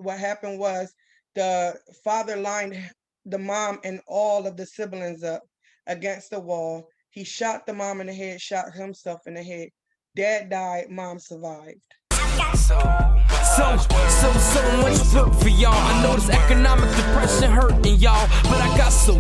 what happened was the father lined the mom and all of the siblings up against the wall. He shot the mom in the head, shot himself in the head. Dad died, mom survived. So much work for y'all. I know this economic depression hurting y'all, but I got so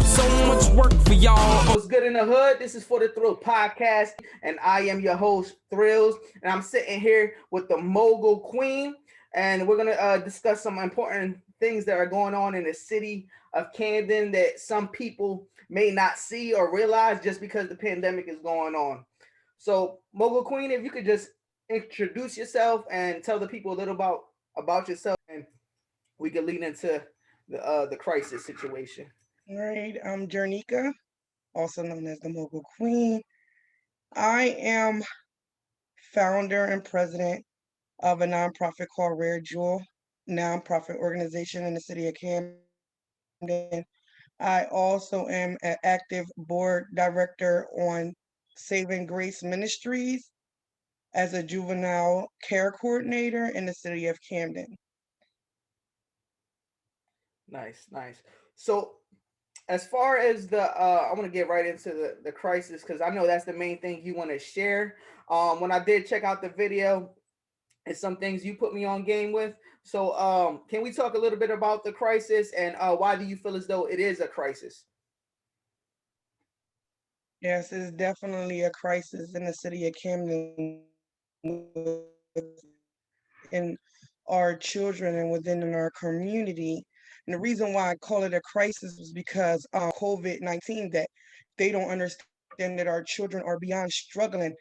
much work for y'all. What's good in the hood? This is For the Thrill podcast, and I am your host, Thrills, and I'm sitting here with the Mogul Queen, and we're gonna discuss some important things that are going on in the city of Camden that some people may not see or realize just because the pandemic is going on. So, Mogul Queen, if you could just introduce yourself and tell the people a little about yourself, and we can lead into the crisis situation. All right, I'm Jernica, also known as the Mogul Queen. I am founder and president of a nonprofit called Rare Jewel, nonprofit organization in the city of Camden. I also am an active board director on Saving Grace Ministries as a juvenile care coordinator in the city of Camden. Nice. So, as far as I want to get right into the crisis because I know that's the main thing you want to share. When I did check out the video, and some things you put me on game with. So, can we talk a little bit about the crisis and why do you feel as though it is a crisis? Yes, it's definitely a crisis in the city of Camden in our children and within in our community. And the reason why I call it a crisis is because COVID-19 that they don't understand that our children are beyond struggling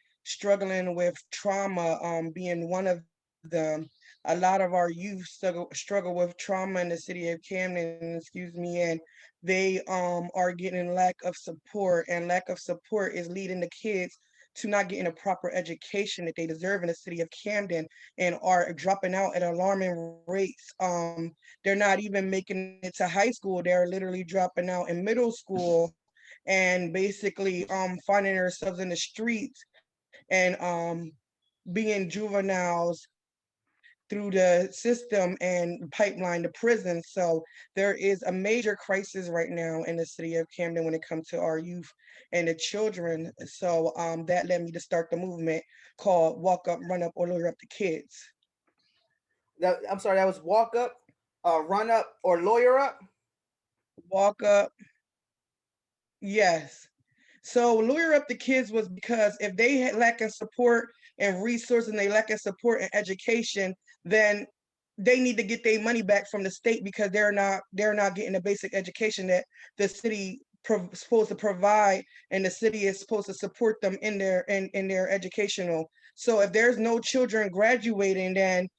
with trauma, being one of them. A lot of our youth struggle with trauma in the city of Camden, and they are getting lack of support, and lack of support is leading the kids to not getting a proper education that they deserve in the city of Camden and are dropping out at alarming rates. They're not even making it to high school. They're literally dropping out in middle school and basically finding themselves in the streets and being juveniles through the system and pipeline to prison. So there is a major crisis right now in the city of Camden when it comes to our youth and the children. So that led me to start the movement called Walk Up, Run Up, or Lawyer Up the Kids. I'm sorry, that was walk up, run up, or lawyer up. Walk Up, yes. So Lawyer Up the Kids was because if they had lacking support and resources and they lacking support and education, then they need to get their money back from the state because they're not getting the basic education that the city supposed to provide, and the city is supposed to support them in their educational. So if there's no children graduating, then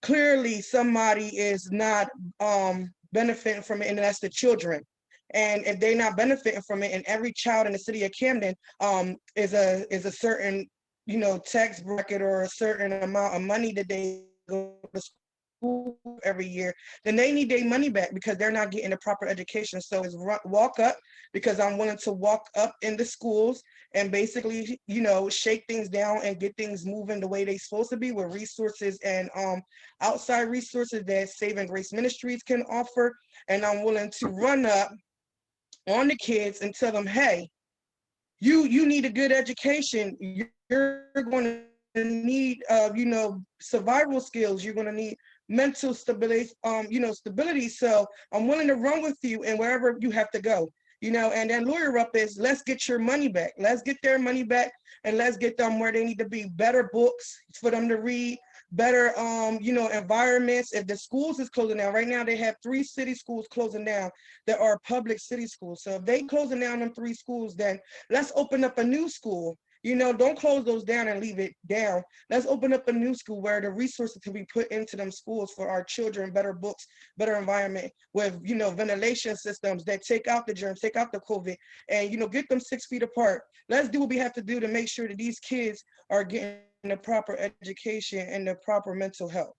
clearly somebody is not benefiting from it, and that's the children. And if they're not benefiting from it, and every child in the city of Camden is a certain tax bracket or a certain amount of money that they go to school every year, then they need their money back because they're not getting the proper education. So it's walk up, because I'm willing to walk up in the schools and basically shake things down and get things moving the way they supposed to be, with resources and outside resources that Saving Grace Ministries can offer. And I'm willing to run up on the kids and tell them, hey, you need a good education. You're going to need survival skills. You're going to need mental stability, stability. So I'm willing to run with you and wherever you have to go. And then Lawyer Up is, let's get your money back. Let's get their money back, and let's get them where they need to be. Better books for them to read, better environments. If the schools is closing down right now, they have 3 city schools closing down that are public city schools. So if they closing down them 3 schools, then let's open up a new school. Don't close those down and leave it down. Let's open up a new school where the resources can be put into them schools for our children, better books, better environment with, ventilation systems that take out the germs, take out the COVID, and, get them 6 feet apart. Let's do what we have to do to make sure that these kids are getting the proper education and the proper mental health.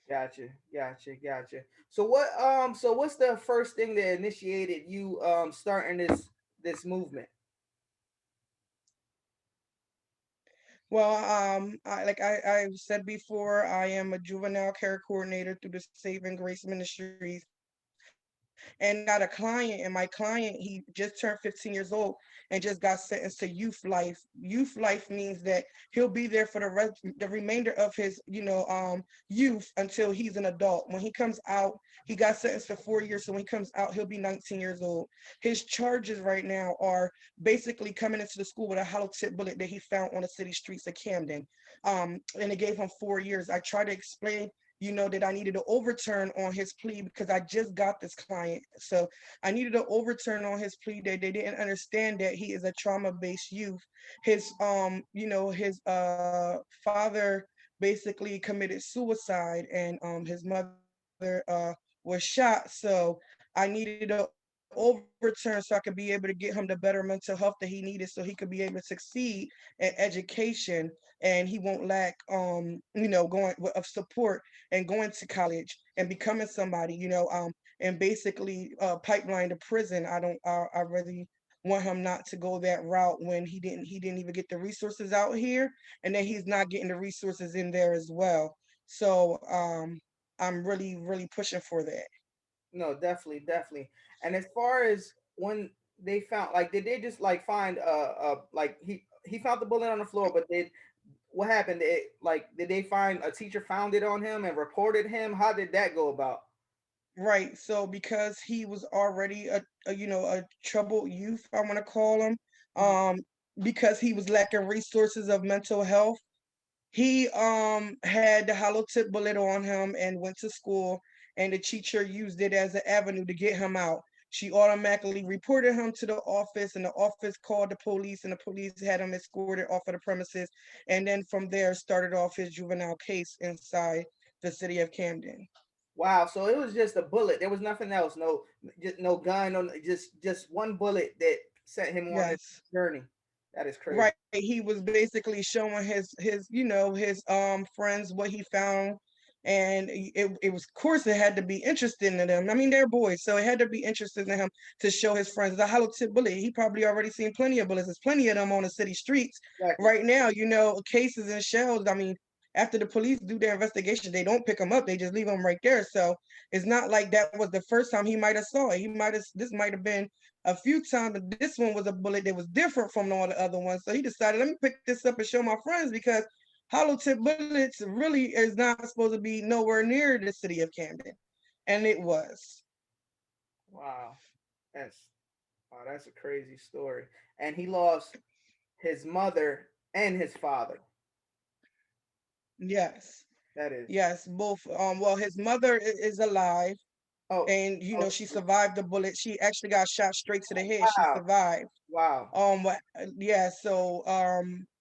Gotcha. So what's the first thing that initiated you starting this movement? Well, I said before, I am a juvenile care coordinator through the Saving Grace Ministries, and I got a client, and my client, he just turned 15 years old and just got sentenced to youth life. Youth life means that he'll be there for the remainder of his, youth until he's an adult. When he comes out, he got sentenced to 4 years, so when he comes out, he'll be 19 years old. His charges right now are basically coming into the school with a hollow tip bullet that he found on the city streets of Camden. And it gave him 4 years. I tried to explain, that I needed to overturn on his plea because I just got this client. So I needed to overturn on his plea that they didn't understand that he is a trauma-based youth. His father basically committed suicide, and his mother was shot. So I needed to overturn so I could be able to get him the better mental health that he needed so he could be able to succeed in education, and he won't lack going of support and going to college and becoming somebody, and basically pipeline to prison. I really want him not to go that route when he didn't even get the resources out here, and then he's not getting the resources in there as well. So I'm really, really pushing for that. No, definitely, definitely. And as far as when they found, like, did they just like find like he found the bullet on the floor, but did what happened? Did they find a teacher found it on him and reported him? How did that go about? Right. So because he was already a troubled youth, I want to call him, Mhm. um, because he was lacking resources of mental health. He had the hollow tip bullet on him and went to school, and the teacher used it as an avenue to get him out. She automatically reported him to the office, and the office called the police, and the police had him escorted off of the premises. And then from there started off his juvenile case inside the city of Camden. Wow. So it was just a bullet. There was nothing else. No, just no gun. No, just one bullet that sent him on his Yes. journey. That is crazy. Right. He was basically showing his friends what he found. And it was, of course, it had to be interesting to them. I mean, they're boys, so it had to be interesting to him to show his friends the hollow tip bullet. He probably already seen plenty of bullets. There's plenty of them on the city streets Exactly. right now. Cases and shells. I mean, after the police do their investigation, they don't pick them up. They just leave them right there. So it's not like that was the first time he might have saw it. This might have been a few times, but this one was a bullet that was different from all the other ones. So he decided, let me pick this up and show my friends, because hollow tip bullets really is not supposed to be nowhere near the city of Camden. And it was. Wow. That's wow. That's a crazy story. And he lost his mother and his father. Yes. That is. Yes, both. Well, his mother is alive, Oh. and Oh. she survived the bullet. She actually got shot straight to the head. She Wow. survived. Wow. What Yeah, so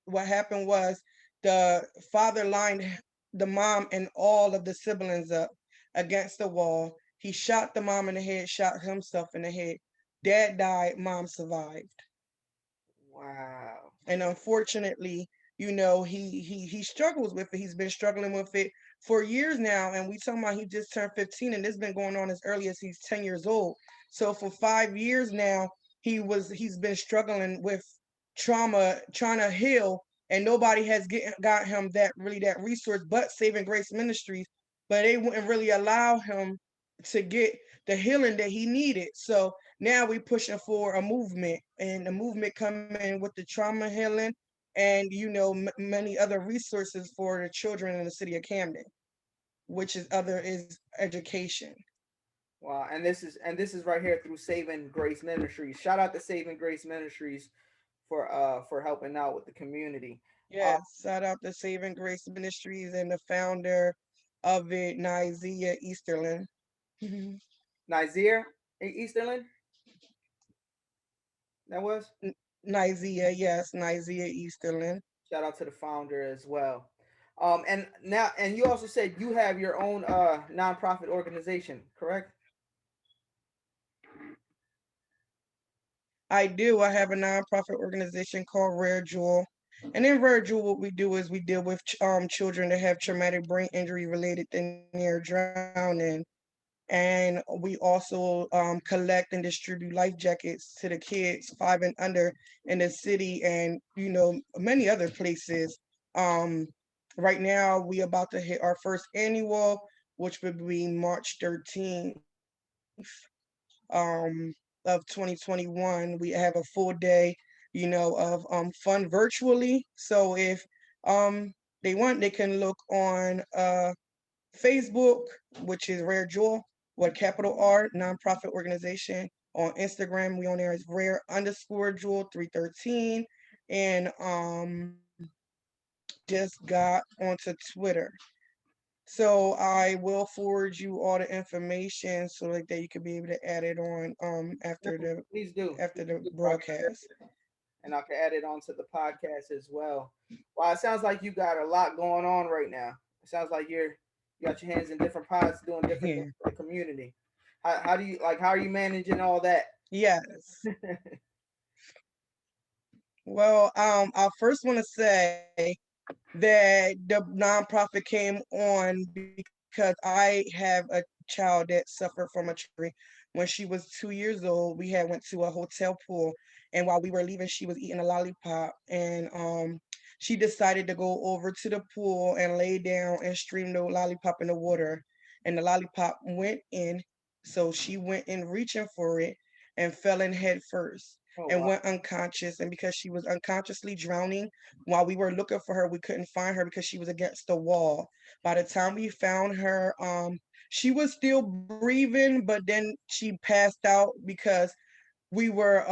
what happened was the father lined the mom and all of the siblings up against the wall. He shot the mom in the head, shot himself in the head. Dad died, mom survived. Wow. And unfortunately, he struggles with it. He's been struggling with it for years now, and we talking about he just turned 15, and this has been going on as early as he's 10 years old. So for 5 years now, he's been struggling with trauma, trying to heal, and nobody has got him that resource but Saving Grace Ministries, but they wouldn't really allow him to get the healing that he needed. So now we're pushing for a movement, and the movement coming with the trauma healing and many other resources for the children in the city of Camden, which is education. Wow. And this is right here through Saving Grace Ministries. Shout out to Saving Grace Ministries for helping out with the community. Uh Yes, shout out to Saving Grace Ministries and the founder of it, Nizia Easterlin. Nizer Easterland, that was. Nizia, yes, Nizia Easterlin. Shout out to the founder as well. And you also said you have your own nonprofit organization, correct? I do. I have a nonprofit organization called Rare Jewel. And in Rare Jewel, what we do is we deal with children that have traumatic brain injury related to near drowning. And we also collect and distribute life jackets to the kids 5 and under in the city, and many other places. Um, right now we about to hit our first annual, which would be March 13th um, of 2021. We have a full day, of fun virtually. So if um, they want, they can look on Facebook, which is Rare Jewel, with capital R, nonprofit organization. On Instagram, we on there is rare_jewel313. And just got onto Twitter. So I will forward you all the information so like that you could be able to add it on after the Please do. after Please the do. I can share broadcast. it, and I can add it onto the podcast as well. Wow, it sounds like you got a lot going on right now. It sounds like you got your hands in different pots, doing different Yeah. things for the community. How do you like? How are you managing all that? Yes. Well, I first want to say that the nonprofit came on because I have a child that suffered from a tree. When she was 2 years old, we had went to a hotel pool, and while we were leaving, she was eating a lollipop, and she decided to go over to the pool and lay down and stream the lollipop in the water, and the lollipop went in, so she went in reaching for it and fell in head first Oh and wow. went unconscious. And because she was unconsciously drowning, while we were looking for her, we couldn't find her because she was against the wall. By the time we found her, she was still breathing, but then she passed out because we were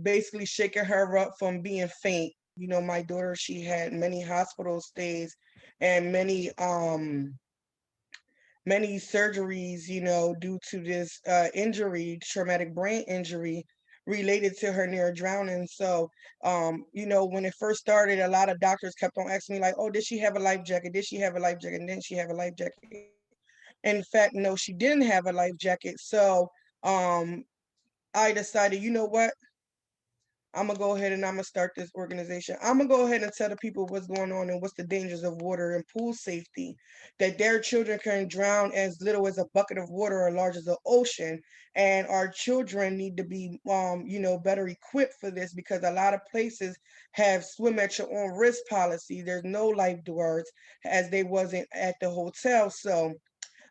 basically shaking her up from being faint. My daughter, she had many hospital stays and many surgeries, due to this injury, traumatic brain injury related to her near drowning. So, when it first started, a lot of doctors kept on asking me, like, oh, did she have a life jacket? Did she have a life jacket? And then she have a life jacket. In fact, no, she didn't have a life jacket. So, um, I decided, you know what? I'm gonna go ahead and I'm gonna start this organization. I'm gonna go ahead and tell the people what's going on and what's the dangers of water and pool safety, that their children can drown as little as a bucket of water or large as the ocean. And our children need to be, better equipped for this because a lot of places have swim at your own risk policy. There's no lifeguards as they wasn't at the hotel. So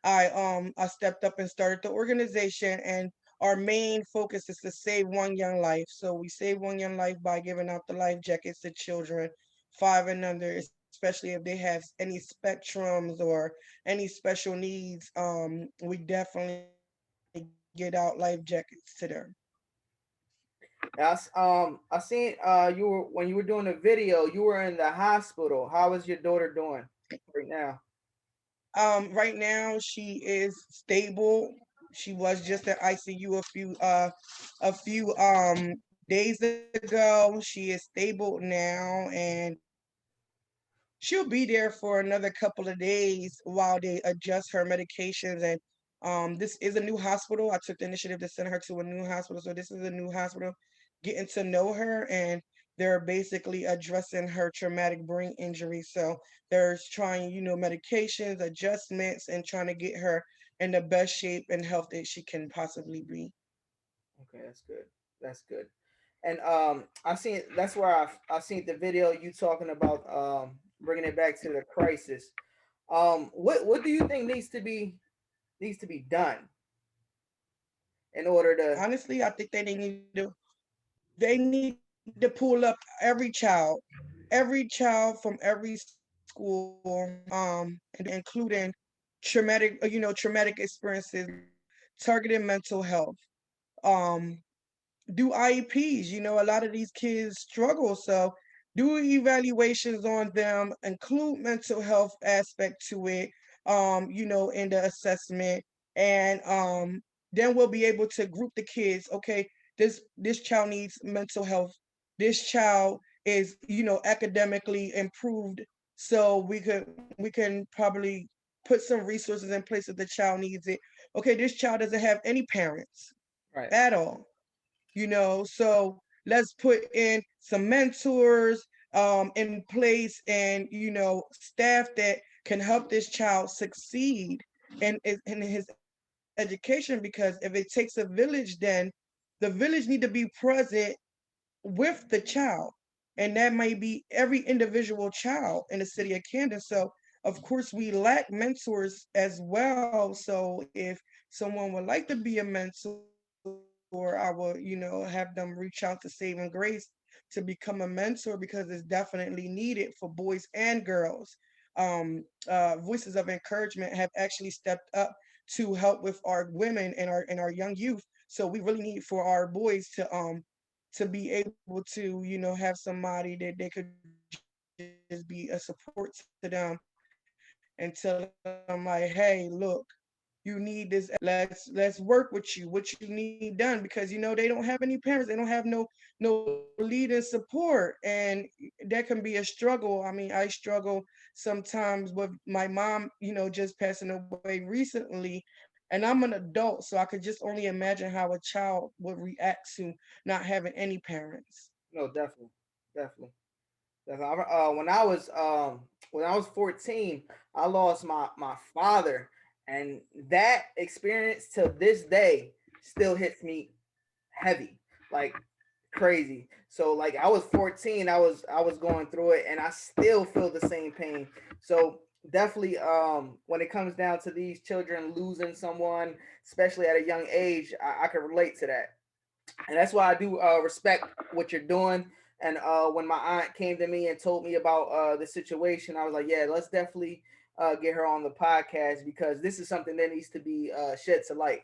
I stepped up and started the organization, and our main focus is to save one young life. So we save one young life by giving out the life jackets to children 5 and under, especially if they have any spectrums or any special needs. We definitely get out life jackets to them. I seen you were when you were doing the video, you were in the hospital. How is your daughter doing right now? Right now she is stable. She was just at ICU a few days ago. She is stable now, and she'll be there for another couple of days while they adjust her medications. And this is a new hospital. I took the initiative to send her to a new hospital. So this is a new hospital, getting to know her, and they're basically addressing her traumatic brain injury. So they're trying, medications, adjustments, and trying to get her in the best shape and health that she can possibly be. Okay, that's good. That's good. And I seen that's where I seen the video you talking about bringing it back to the crisis. What do you think needs to be done in order to? Honestly, I think they need to pull up every child from every school, including traumatic experiences like targeted mental health. Um, do IEPs. A lot of these kids struggle, so do evaluations on them, include mental health aspect to it, in the assessment, and then we'll be able to group the kids. Okay, this child needs mental health. This child is, academically improved, so we can probably put some resources in place if the child needs it. Okay, this child doesn't have any parents Right. at all, so let's put in some mentors in place, and staff that can help this child succeed in his education, because if it takes a village, then the village need to be present with the child. And that might be every individual child in the city of Camden. So of course we lack mentors as well. So if someone would like to be a mentor, I will, have them reach out to Saving Grace to become a mentor, because it's definitely needed for boys and girls. Voices of encouragement have actually stepped up to help with our women and our young youth. So we really need for our boys to be able to, have somebody that they could just be a support to them and tell them like, hey, look, you need this education. Let's work with you. What you need done, because they don't have any parents. They don't have no lead and support, and that can be a struggle. I mean, I struggle sometimes with my mom, just passing away recently, and I'm an adult, so I could just only imagine how a child would react to not having any parents. No, definitely, definitely. Definitely. When I was 14, I lost my father, and that experience to this day still hits me heavy, like crazy. So like I was 14, I was going through it, and I still feel the same pain. So definitely, when it comes down to these children losing someone, especially at a young age, I can relate to that, and that's why I do respect what you're doing. And when my aunt came to me and told me about the situation, I was like, yeah, let's definitely get her on the podcast, because this is something that needs to be shed to light.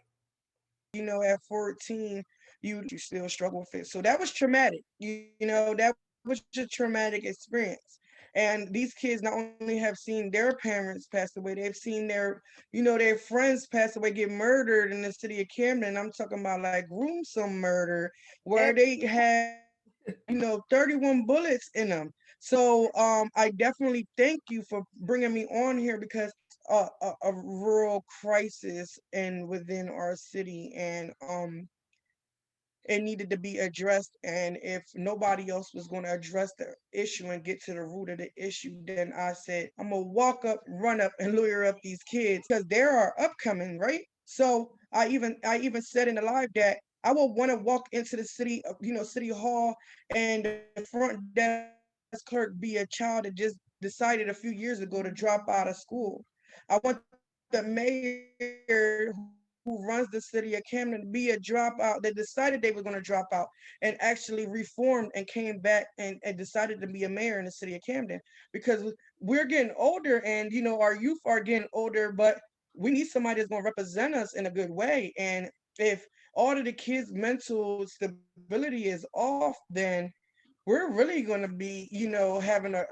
At 14, you still struggle with it. So that was traumatic. That was a traumatic experience. And these kids not only have seen their parents pass away, they've seen their friends pass away, get murdered in the city of Camden. I'm talking about like gruesome murder And where they had, 31 bullets in them. So I definitely thank you for bringing me on here, because a rural crisis and within our city, and it needed to be addressed. And if nobody else was going to address the issue and get to the root of the issue, then I said, I'm gonna walk up, run up, and lawyer up these kids, because they are upcoming, right? So I even said in the live that I would want to walk into the city, city hall, and the front desk clerk be a child that just decided a few years ago to drop out of school. I want the mayor who runs the city of Camden to be a dropout that decided they were going to drop out and actually reformed and came back and decided to be a mayor in the city of Camden. Because we're getting older, and our youth are getting older, but we need somebody that's going to represent us in a good way. And if all of the kids' mental stability is off, then we're really going to be, having a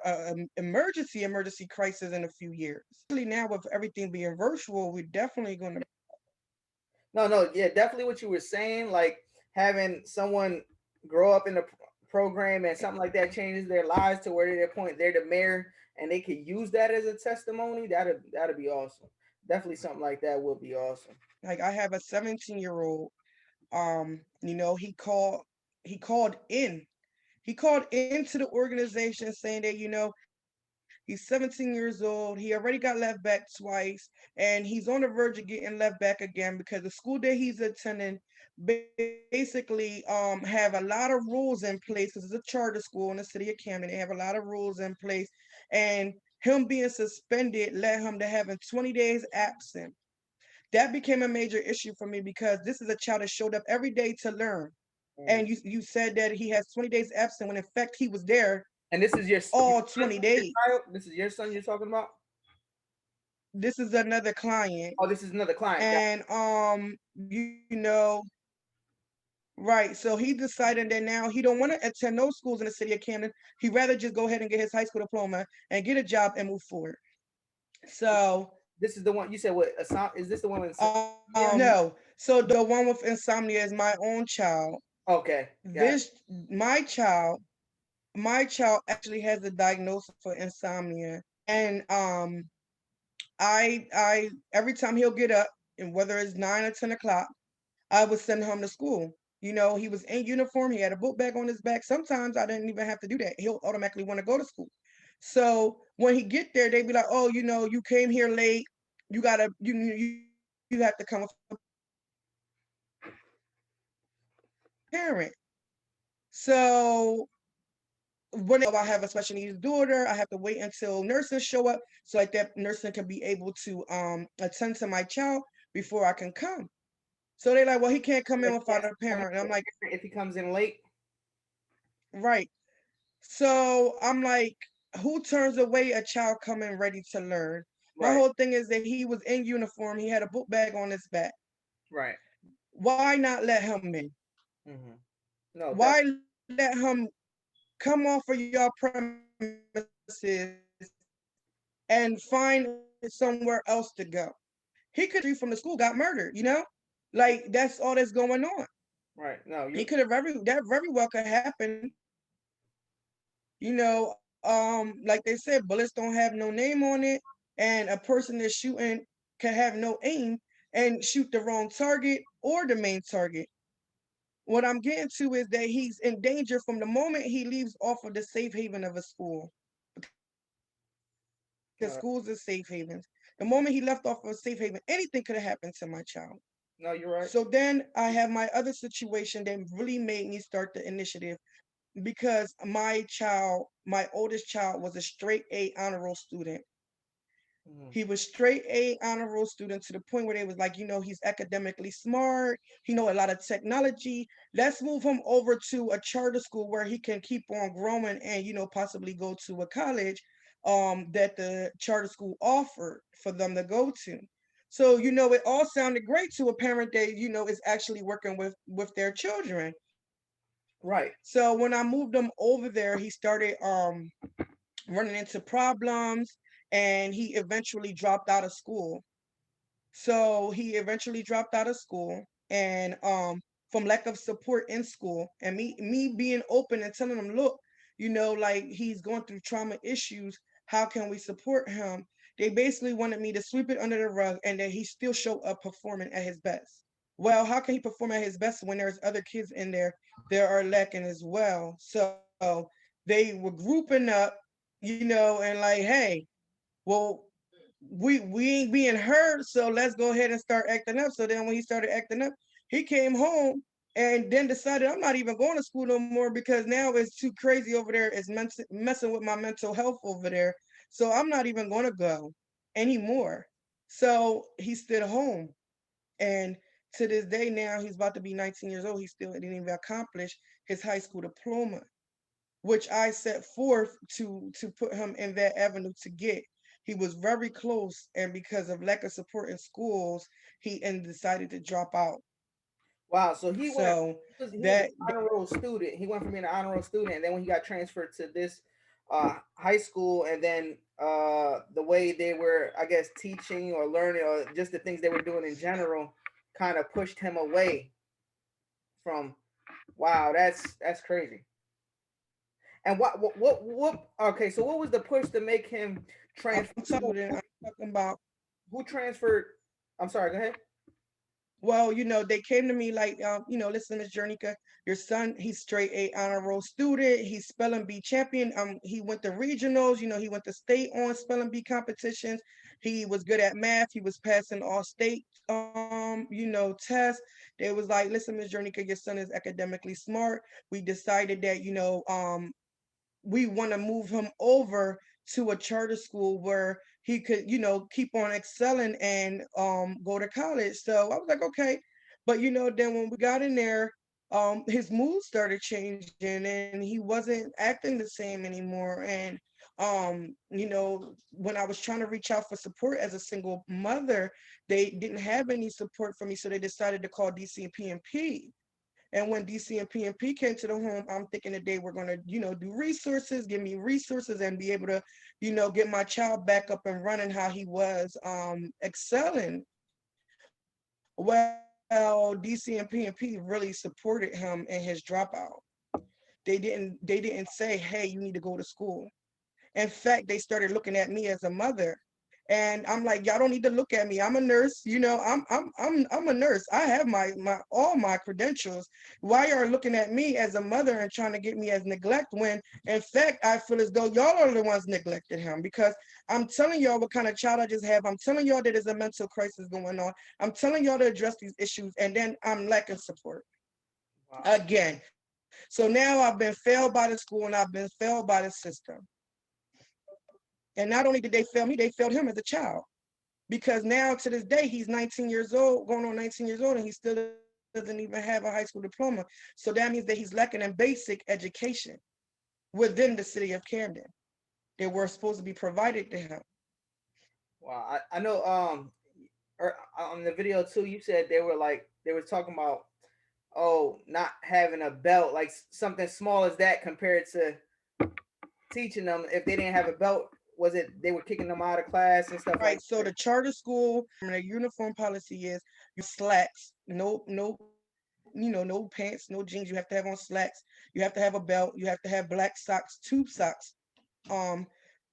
emergency crisis in a few years. Especially now with everything being virtual, we're definitely going to. no, no, yeah, definitely what you were saying, like having someone grow up in the program and something like that changes their lives to where they're the mayor, and they could use that as a testimony. That'd be awesome. Definitely something like that would be awesome. Like, I have a 17-year-old. He called into the organization saying that, he's 17 years old. He already got left back twice, and he's on the verge of getting left back again because the school that he's attending basically have a lot of rules in place, because it's a charter school in the city of Camden. They have a lot of rules in place, and him being suspended led him to having 20 days absent. That became a major issue for me, because this is a child that showed up every day to learn. Mm. And you said that he has 20 days absent, when in fact he was there And this is all 20 days. this is your son you're talking about. This is another client. Oh, this is another client. And right. So he decided that now he don't want to attend no schools in the city of Camden. He'd rather just go ahead and get his high school diploma and get a job and move forward. So This is the one you said. What is this? The one with insomnia? no. So the one with insomnia is my own child. Okay, got it. This my child my child actually has a diagnosis for insomnia. And I every time he'll get up, and whether it's 9 or 10 o'clock, I would send him to school. He was in uniform, he had a book bag on his back. Sometimes I didn't even have to do that. He'll automatically want to go to school. So when he get there, they'd be like, oh, you came here late. You have to come with a parent. So when I have a special needs daughter, I have to wait until nurses show up so like that nursing can be able to attend to my child before I can come. So they're like, well, he can't come in Like, without a parent. And I'm like, if he comes in late. right. So I'm like, who turns away a child coming ready to learn? My Right. whole thing is that he was in uniform. He had a book bag on his back. Right. Why not let him in? Mm-hmm. No, Why definitely. let him come off of your premises and find somewhere else to go? He could have been down the street from the school, got murdered, Like that's all that's going on. Right. No, He you. could have that very well could happen. Like they said, bullets don't have no name on it, and a person that's shooting can have no aim and shoot the wrong target or the main target. What I'm getting to is that he's in danger from the moment he leaves off of the safe haven of a school, because schools are safe havens. The No, moment he left off of a safe haven, anything could have happened to my child. So then no, you're I right. have my other situation that really made me start the initiative because my oldest child was a straight A honor roll student. Mm-hmm. He was straight A honor roll student to the point where they was like, he's academically smart. He know a lot of technology. Let's move him over to a charter school where he can keep on growing and, possibly go to a college that the charter school offered for them to go to. So, it all sounded great to a parent that, is actually working with their children. Right. So when I moved him over there, he started running into problems and he eventually dropped out of school. So he eventually dropped out of school and from lack of support in school and me being open and telling him, look, like he's going through trauma issues. How can we support him? They basically wanted me to sweep it under the rug and that he still show up performing at his best. Well, how can he perform at his best when there's other kids in there are lacking as well? So they were grouping up, and like, hey, well, we ain't being heard, so let's go ahead and start acting up. So then when he started acting up, he came home and then decided I'm not even going to school no more because now it's too crazy over there. It's messing with my mental health over there. So I'm not even going to go anymore. So he stayed home. And to this day now, he's about to be 19 years old. He still didn't even accomplish his high school diploma, which I set forth to put him in that avenue to get. He was very close, and because of lack of support in schools, he and decided to drop out. Wow. So he went. So He was an that honor roll student. He went from being an honor roll student, and then when he got transferred to this high school, and then the way they were, I guess, teaching or learning, or just the things they were doing in general, kind of pushed him away from. Wow, that's crazy. And what? Okay, so what was the push to make him transfer? I'm talking about. Who transferred? I'm sorry. Go ahead. Well, they came to me like, listen, Miss Jernica, your son, he's straight A honor roll student. He's spelling bee champion. He went to regionals. He went to state on spelling bee competitions. He was good at math. He was passing all state, tests. They was like, listen, Miss Jernica, your son is academically smart. We decided that, we want to move him over to a charter school where he could, keep on excelling and go to college. So I was like, okay. But then when we got in there, his mood started changing and he wasn't acting the same anymore. And when I was trying to reach out for support as a single mother, they didn't have any support for me. So they decided to call DC and PNP. And when DC and PNP came to the home, I'm thinking that they were going to, do resources, give me resources and be able to, get my child back up and running how he was excelling. Well, DC and PNP really supported him in his dropout. They didn't say, hey, you need to go to school. In fact, they started looking at me as a mother. And I'm like, y'all don't need to look at me. I'm a nurse. I'm a nurse. I have my all my credentials. Why are looking at me as a mother and trying to get me as neglect when in fact I feel as though y'all are the ones neglected him because I'm telling y'all what kind of child I just have. I'm telling y'all that there's a mental crisis going on. I'm telling y'all to address these issues and then I'm lacking support. Wow. Again, So now I've been failed by the school and I've been failed by the system. And not only did they fail me, they failed him as a child. Because now to this day, he's 19 years old, going on 19 years old, and he still doesn't even have a high school diploma. So that means that he's lacking in basic education within the city of Camden. They were supposed to be provided to him. Wow, I know. On the video too, you said they were talking about, oh, not having a belt, like something small as that compared to teaching them. If they didn't have a belt, was it they were kicking them out of class and stuff like Right. So that? the charter school, their uniform policy is you slacks, no pants, no jeans. You have to have on slacks. You have to have a belt. You have to have black socks, tube socks. Um,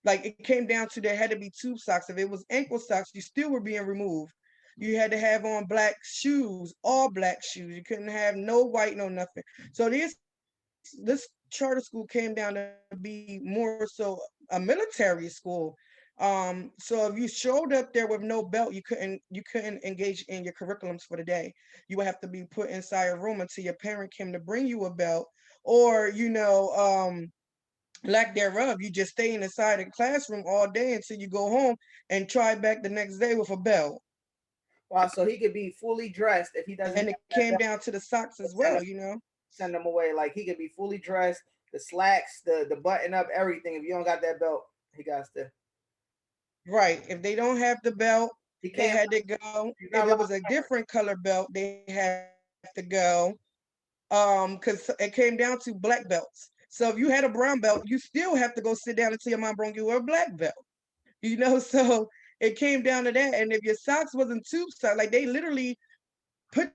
like it came down to there had to be tube socks. If it was ankle socks, you still were being removed. You had to have on black shoes, all black shoes. You couldn't have no white, no nothing. So this charter school came down to be more so a military school. So if you showed up there with no belt, you couldn't engage in your curriculums for the day. You would have to be put inside a room until your parent came to bring you a belt, or lack thereof, you just stay inside the classroom all day until you go home and try back the next day with a belt. Wow, so he could be fully dressed if he doesn't And have it that came belt. down to the socks as Send him, well. send him away. Like he could be fully dressed, the slacks, the button up, everything. If you don't got that belt, he got to. Right. If they don't have the belt, He they can't. had to go. He's If not it allowed. was a different color belt, they have to go. Because it came down to black belts. So if you had a brown belt, you still have to go sit down until your mom brought you a black belt. So it came down to that. And if your socks wasn't tube socks, like they literally put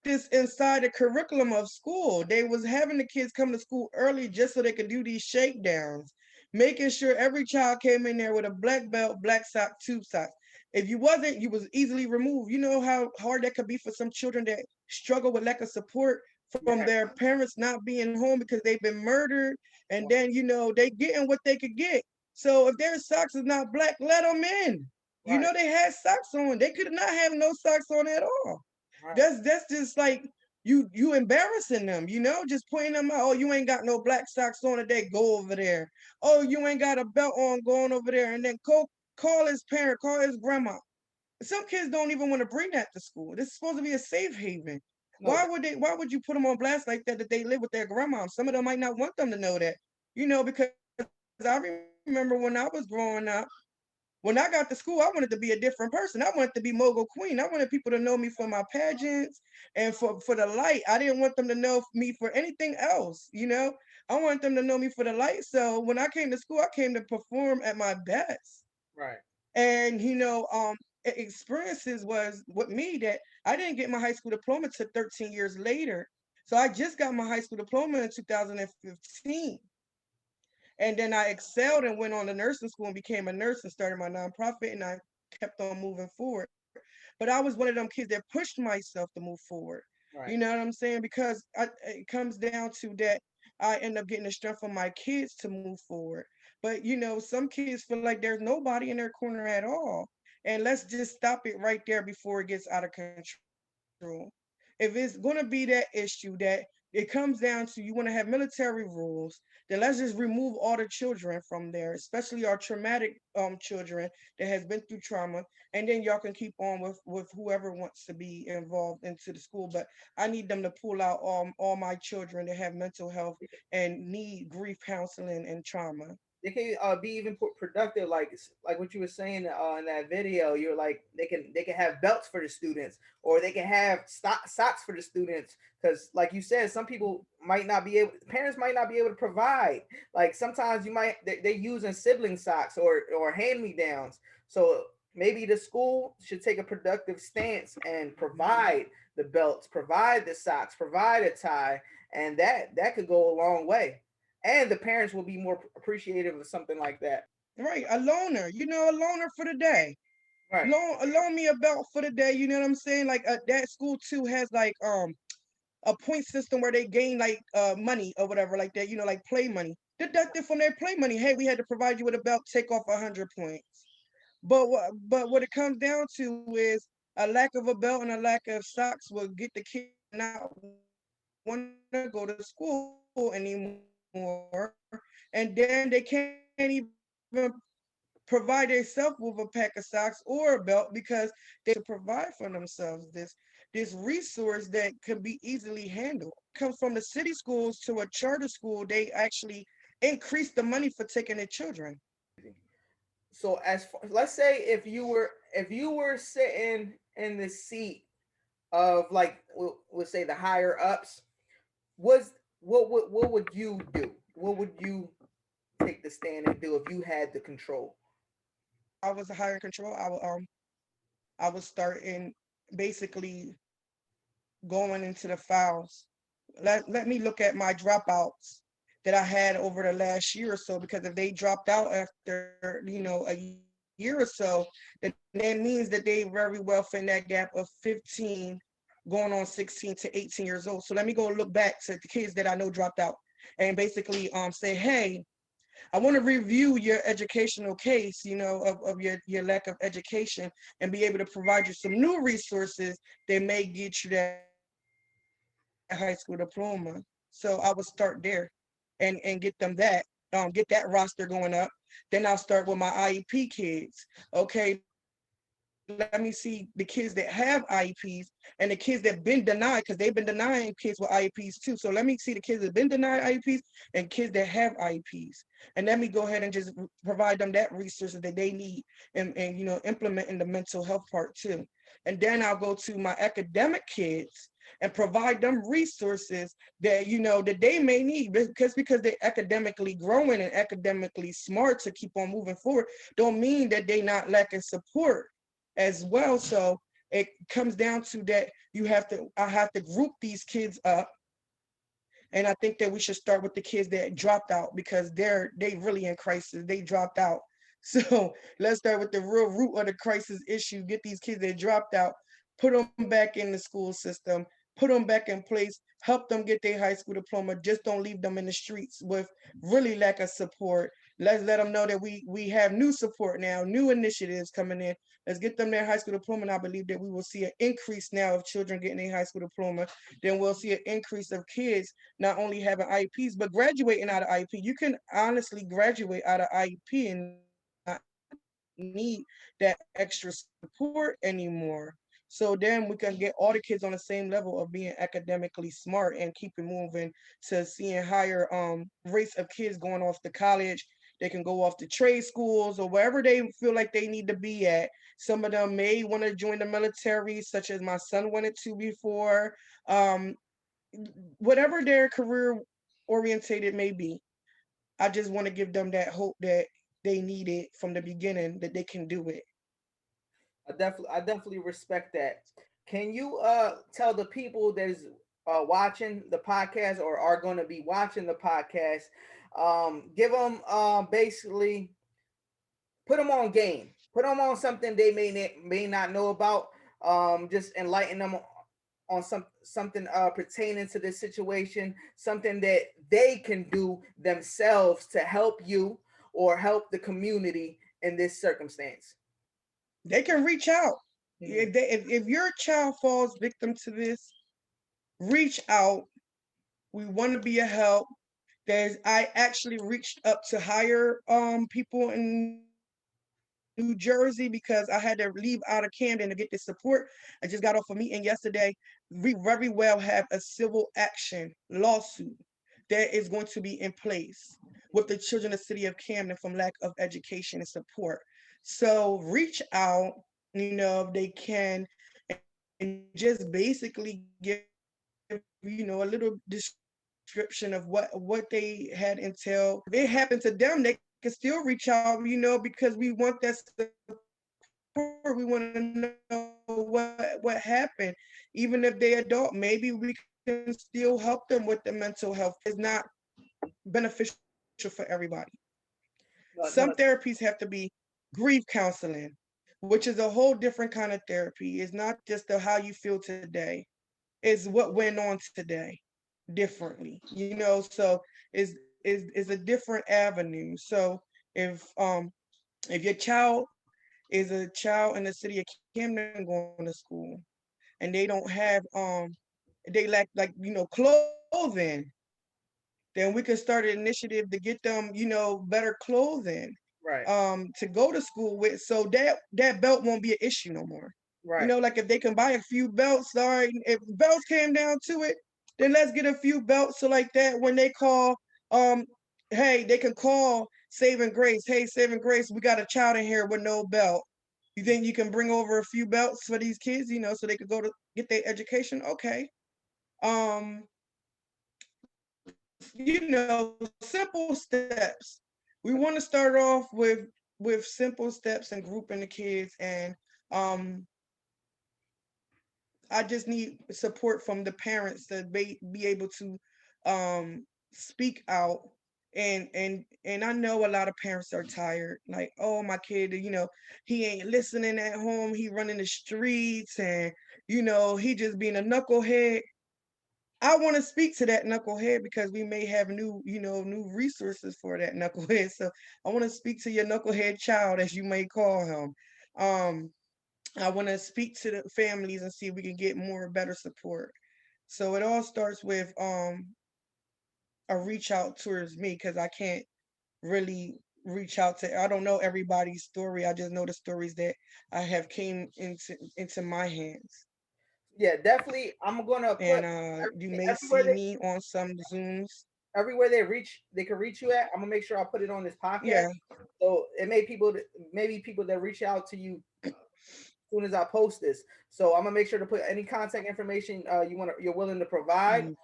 this inside the curriculum of school. They was having the kids come to school early just so they could do these shakedowns, making sure every child came in there with a black belt, black sock, tube socks. If you wasn't, you was easily removed. You know how hard that could be for some children that struggle with lack of support from Right. their parents not being home because they've been murdered, and Wow. then they getting what they could get. So if their socks is not black, let them in. Right. They had socks on. They could not have no socks on at all. Right. That's just like you embarrassing them, just pointing them out. Oh, you ain't got no black socks on today. Go over there. Oh, you ain't got a belt on. Going over there, and then call his parent, call his grandma. Some kids don't even want to bring that to school. This is supposed to be a safe haven. No. Why would you put them on blast like that they live with their grandma? Some of them might not want them to know that. Because I remember when I was growing up, when I got to school, I wanted to be a different person. I wanted to be Mogul Queen. I wanted people to know me for my pageants and for the light. I didn't want them to know me for anything else. I wanted them to know me for the light. So when I came to school, I came to perform at my best. Right. And experiences was with me that I didn't get my high school diploma till 13 years later. So I just got my high school diploma in 2015. And then I excelled and went on to nursing school and became a nurse and started my nonprofit, and I kept on moving forward. But I was one of them kids that pushed myself to move forward. Right. You know what I'm saying? Because it comes down to that I end up getting the strength from my kids to move forward. But some kids feel like there's nobody in their corner at all. And let's just stop it right there before it gets out of control. If it's going to be that issue that it comes down to you want to have military rules, then let's just remove all the children from there, especially our traumatic children that has been through trauma, and then y'all can keep on with whoever wants to be involved into the school. But I need them to pull out all my children that have mental health and need grief counseling and trauma. They can be even productive, like what you were saying in that video. You're like they can have belts for the students, or they can have socks for the students, because like you said, some people might not be able, parents might not be able to provide. Like sometimes you might they're using sibling socks or hand me downs. So maybe the school should take a productive stance and provide the belts, provide the socks, provide a tie, and that could go a long way, and the parents will be more appreciative of something like that. Right, a loaner, a loaner for the day. Right. Loan me a belt for the day. You know what I'm saying? Like that school too has like a point system where they gain like money or whatever like that. Like play money deducted from their play money. Hey, we had to provide you with a belt. Take off 100 points. But what it comes down to is a lack of a belt and a lack of socks will get the kid not want to go to school. anymore, and then they can't even provide themselves with a pack of socks or a belt because they provide for themselves this resource that could be easily handled. Comes from the city schools to a charter school, they actually increase the money for taking their children. So as far, let's say if you were sitting in the seat of like we'll say the higher ups, was what would you do? What would you take the stand and do if you had the control? I was a higher control. I would start in basically going into the files. Let me look at my dropouts that I had over the last year or so, because if they dropped out after, a year or so, then that means that they very well fit in that gap of 15 going on 16 to 18 years old. So let me go look back to the kids that I know dropped out and basically say, hey, I want to review your educational case, of your lack of education, and be able to provide you some new resources that may get you that high school diploma. So I would start there and get them that, get that roster going up. Then I'll start with my IEP kids. Okay, let me see the kids that have IEPs and the kids that been denied, because they've been denying kids with IEPs too. So let me see the kids that been denied IEPs and kids that have IEPs. And let me go ahead and just provide them that resources that they need and implementing the mental health part too. And then I'll go to my academic kids and provide them resources that that they may need, because they're academically growing and academically smart to keep on moving forward, don't mean that they not lacking support as well. So it comes down to that I have to group these kids up. And I think that we should start with the kids that dropped out, because they really in crisis. They dropped out. So let's start with the real root of the crisis issue. Get these kids that dropped out, put them back in the school system, put them back in place, help them get their high school diploma. Just don't leave them in the streets with really lack of support. Let's let them know that we have new support now, new initiatives coming in. Let's get them their high school diploma. And I believe that we will see an increase now of children getting a high school diploma. Then we'll see an increase of kids not only having IEPs, but graduating out of IEP. You can honestly graduate out of IEP and not need that extra support anymore. So then we can get all the kids on the same level of being academically smart and keep it moving to seeing higher rates of kids going off to college. They can go off to trade schools or wherever they feel like they need to be at. Some of them may want to join the military, such as my son wanted to before. Um, Whatever their career orientated may be, I just want to give them that hope that they needed from the beginning, that they can do it. I definitely respect that. Can you tell the people that is watching the podcast or are going to be watching the podcast, give them basically put them on game, put them on something they may not know about, just enlighten them on something pertaining to this situation, something that they can do themselves to help you or help the community in this circumstance. They can reach out. Mhm. If your child falls victim to this, reach out. We want to be a help. I actually reached up to higher people in New Jersey because I had to leave out of Camden to get this support. I just got off a meeting yesterday. We very well have a civil action lawsuit that is going to be in place with the children of the city of Camden from lack of education and support. So reach out, if they can, and just basically give, a little description of what they had entailed. If it happened to them, they can still reach out, because we want that support. We want to know what happened. Even if they adult, maybe we can still help them with the mental health. It's not beneficial for everybody. Some therapies have to be grief counseling, No, which no, is a whole different kind of therapy. It's not just the how you feel today, it's what went on today differently. So is a different avenue. So if if your child is a child in the city of Camden going to school and they don't have they lack, like, clothing, then we could start an initiative to get them, better clothing, Right. to go to school with, so that belt won't be an issue no more. Right. Like if they can buy a few belts, all right, if belts came down to it, then let's get a few belts. So like that, when they call, hey, they can call Saving Grace. Hey, Saving Grace, we got a child in here with no belt. You think you can bring over a few belts for these kids, so they could go to get their education? Okay. Um, simple steps. We want to start off with simple steps and grouping the kids, and I just need support from the parents to be able to speak out. And I know a lot of parents are tired, like, oh, my kid, he ain't listening at home, he running the streets, and he just being a knucklehead. I want to speak to that knucklehead because we may have new resources for that knucklehead. So I want to speak to your knucklehead child, as you may call him. I want to speak to the families and see if we can get more better support. So it all starts with a reach out towards me, because I can't really reach out to. I don't know everybody's story. I just know the stories that I have came into my hands. Yeah, definitely. I'm gonna put And you may everywhere see me on some Zooms. they can reach you at. I'm gonna make sure I put it on this podcast. Yeah. So it may maybe people that reach out to you soon as I post this. So I'm gonna make sure to put any contact information you're willing to provide. Mm.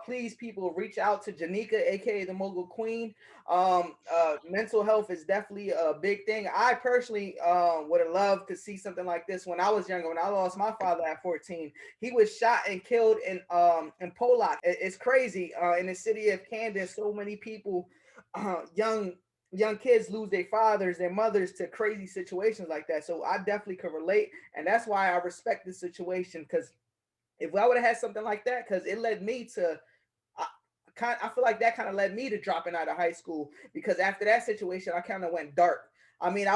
Please, people, reach out to Jernica, aka the Mogul Queen. Mental health is definitely a big thing. I personally would have loved to see something like this when I was younger. When I lost my father at 14, he was shot and killed in Polak. It's crazy. In the city of Camden, so many people, young kids lose their fathers, their mothers to crazy situations like that. So I definitely could relate, and that's why I respect this situation. Because if I would have had something like that, because it led me to, I feel like that kind of led me to dropping out of high school, because after that situation, I kind of went dark. I mean,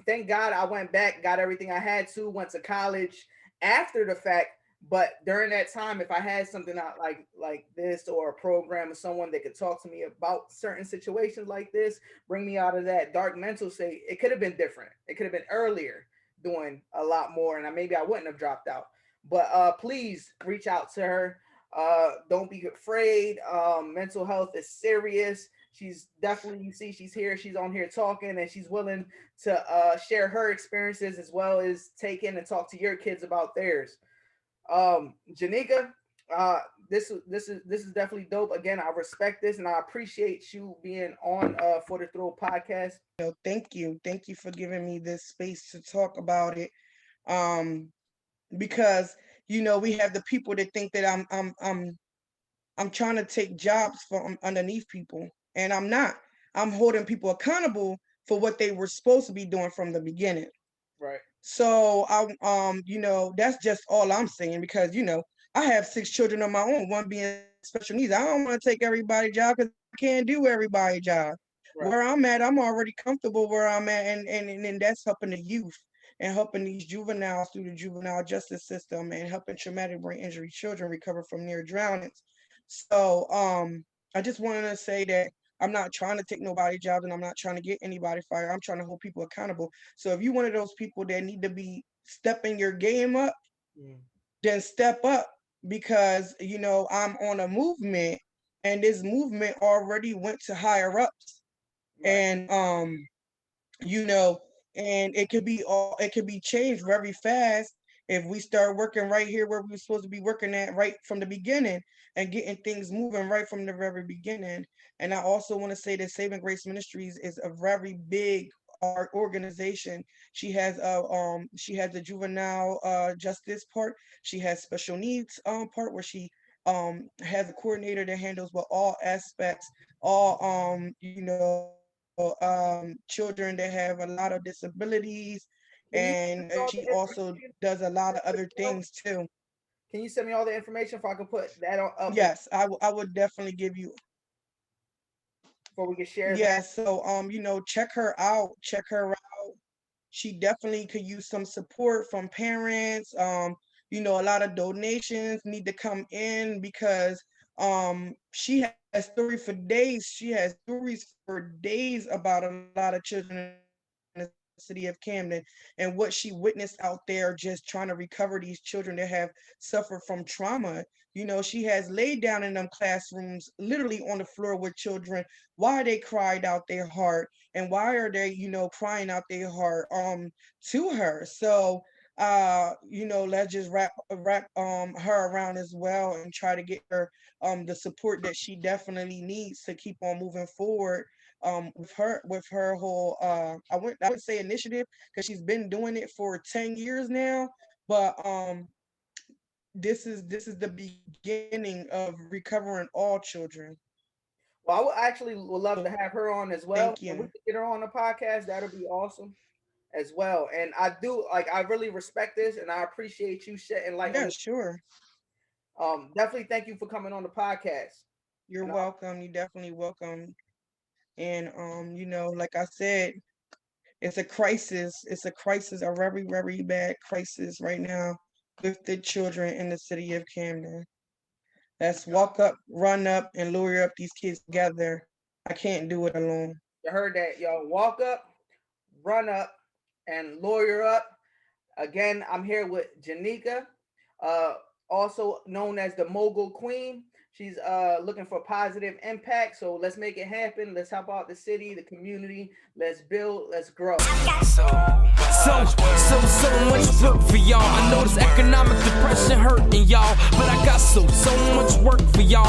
thank God I went back, got everything I had to, went to college after the fact. But during that time, if I had something out like this, or a program or someone that could talk to me about certain situations like this, bring me out of that dark mental state, it could have been different. It could have been earlier, doing a lot more, and maybe I wouldn't have dropped out. But please reach out to her. Don't be afraid. Mental health is serious. She's definitely, you see, she's here, she's on here talking, and she's willing to share her experiences, as well as take in and talk to your kids about theirs. Jernica, this is definitely dope. Again, I respect this, and I appreciate you being on For the Throw podcast. Thank you for giving me this space to talk about it. Because we have the people that think that I'm trying to take jobs from underneath people, and I'm not. I'm holding people accountable for what they were supposed to be doing from the beginning. Right. So that's just all I'm saying, because I have 6 children of my own, one being special needs. I don't want to take everybody's job, because I can't do everybody's job. Right. Where I'm at, I'm already comfortable where I'm at, and that's helping the youth and helping these juveniles through the juvenile justice system, and helping traumatic brain injury children recover from near drownings. So I just wanted to say that I'm not trying to take nobody's job, and I'm not trying to get anybody fired. I'm trying to hold people accountable. So if you're one of those people that need to be stepping your game up, then step up, because I'm on a movement, and this movement already went to higher ups. Right. And you know, and it could be changed very fast if we start working right here where we're supposed to be working at right from the beginning, and getting things moving right from the very beginning. And I also want to say that Saving Grace Ministries is a very big art organization. She has the juvenile justice part. She has special needs part, where she has a coordinator that handles with all aspects, all children that have a lot of disabilities, Can you and she also does a lot of other things too. Can you send me all the information if I can put that on up? Yes, I would definitely give you. Before we can share Yeah, that. so check her out. Check her out. She definitely could use some support from parents. A lot of donations need to come in, because She has stories for days. She has stories for days about a lot of children in the city of Camden and what she witnessed out there just trying to recover these children that have suffered from trauma. You know, she has laid down in them classrooms, literally on the floor with children, why they cried out their heart and why are they, you know, crying out their heart to her. So you know, let's just wrap her around as well and try to get her the support that she definitely needs to keep on moving forward with her whole I would say initiative, because she's been doing it for 10 years now. But this is the beginning of recovering all children. Well, I would actually love So to have her on as well. thank If we you. could get her on the podcast, that'll be awesome as well. And I do like I really respect this and I appreciate you shedding light on Yeah, this. sure. Definitely thank you for coming on the podcast. You're And welcome. You definitely welcome. And you know, like I said, it's a crisis. It's a crisis, a very, very bad crisis right now with the children in the city of Camden. Let's walk up, run up, and lure up these kids together. I can't do it alone. you heard that, y'all. Walk up, run up, and lawyer up. Again, I'm here with Jernica, uh, also known as the Mogul Queen. She's looking for positive impact. So let's make it happen. Let's help out the city, the community. Let's build, let's grow. So much work for y'all. I know this economic depression hurting y'all, but I got so much work for y'all.